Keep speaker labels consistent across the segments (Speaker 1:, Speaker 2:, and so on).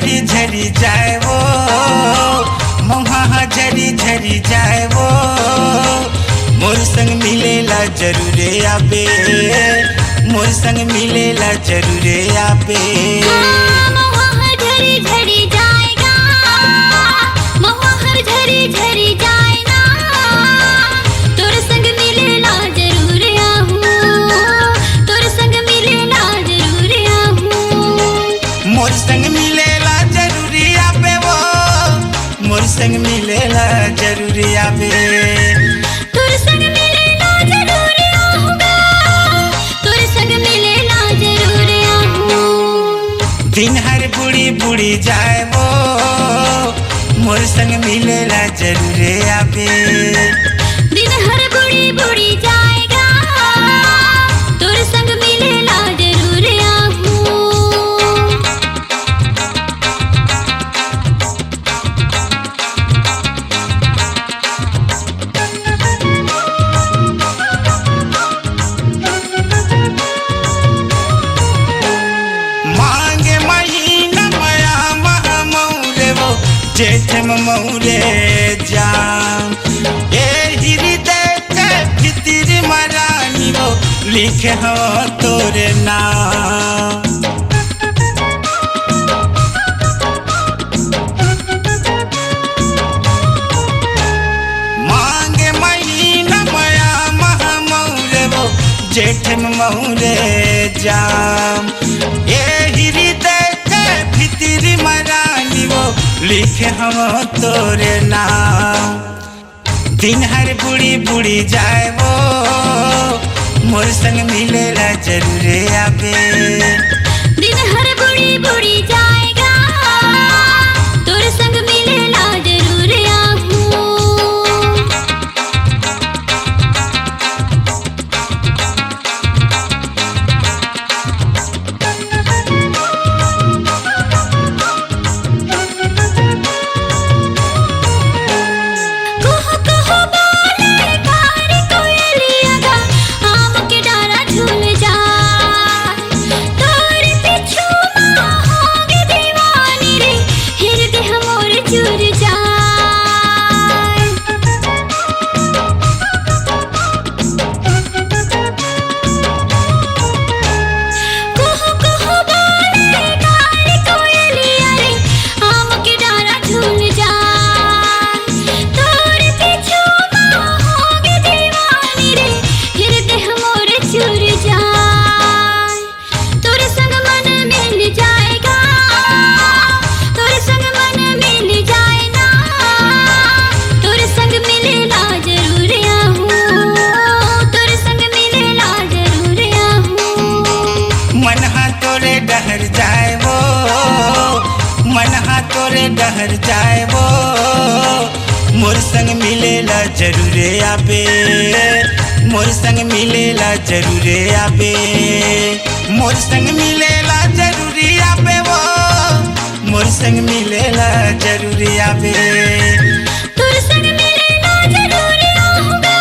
Speaker 1: झरी झरी जाए वो, मौहा झरी झरी जाए वो, मोर संग मिलेला जरूरे आबे, मोर संग मिलेला जरूरे आबे।
Speaker 2: महुआ झरी झरी जाएगा, महुआ झरी झरी जाएगा, तोर संग मिलेला जरूर आहूँ, तोर संग मिलेला जरूर आहूँ।
Speaker 1: मोर संग मिलेला जरूरी आबे वो, मोर संग मिलेला जरूरी आबे।
Speaker 2: तोर संग मिलेला जरूर आहूँगा, तोर संग मिलेला जरूर आहूँ।
Speaker 1: दिन हर बुढ़ी बुढ़ी जाए वो, मोर संग मिलेला जरूरे आबे।
Speaker 2: दिन हर बुढ़ी बुढ़ी जाएगा, तोर संग मिलेला जरूर आहूँ।
Speaker 1: मांगे महीना मया महा मौरे वो, जेठ में मौरे जाम। ए हृदय के भीतर मरानी वो, लिखे हो तोरे नाम। मांगे महीना मया महा मौरे वो, जेठ में मौरे जाम। ए हृदय के भीतर मरानी वो, लिखे हम तोरे नाम। दिन हर बुढ़ी बुढ़ी जाए वो, मोर संग मिलेला जरूरे आबे।
Speaker 2: दिन हर बुढ़ी बुढ़ी जाएगा, तोर संग मिलेला जरूर आहूँ। कुहू कुहू बोले कारी कोयलिया गा, आम के डारा झूल जाए। तोर पिछु माँ होगे दीवानी रे, हृदय मोर चूर जाए। कुहू कुहू बोले कारी कोयलिया रे, आम के डारा झूल जाए। तोर पिछु माँ होगे दीवानी रे, हृदय मोर चूर जाए। तोर संग मन मिल जाएगा, तोर संग मन मिल जाएगा, तोर संग मिलेला जरूर आहूँ, तोर संग मिलेला जरूर आहूँ।
Speaker 1: मन तोरे डहर जाए वो, मन तोरे डहर जाए वो, मोर संग मिलेला जरूरे आबे, मोर संग मिलेला जरूरे आबे। मोर संग मिलेला जरूरी आबे वो, मोर संग मिलेला जरूरी आबे।
Speaker 2: तोर संग मिलेला जरूर आहूँगा,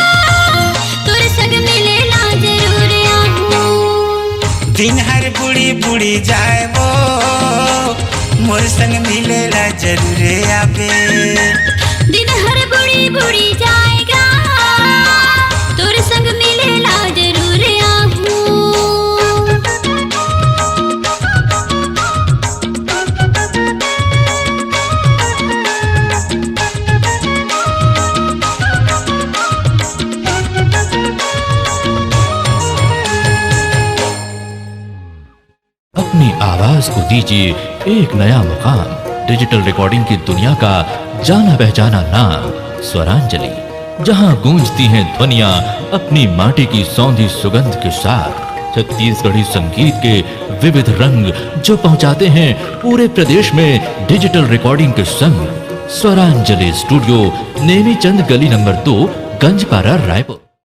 Speaker 2: तोर संग मिलेला जरूर आहूँ।
Speaker 1: दिन हर बुढ़ी बुढ़ी जाए वो, मोर संग मिलेला जरूरे आबे।
Speaker 2: दिन हर बुढ़ी बुढ़ी जाएगा, तोर संग मिलेला जरूर आहूँ।
Speaker 3: अपनी आवाज को दीजिए एक नया मुकाम। डिजिटल रिकॉर्डिंग की दुनिया का जाना पहचाना नाम स्वरांजलि, जहां गूंजती हैं ध्वनियां अपनी माटी की सौंधी सुगंध के साथ। छत्तीसगढ़ी संगीत के विविध रंग जो पहुंचाते हैं पूरे प्रदेश में डिजिटल रिकॉर्डिंग के संग। स्वरांजलि स्टूडियो, नेमीचंद गली नंबर 2, गंजपारा, रायपुर।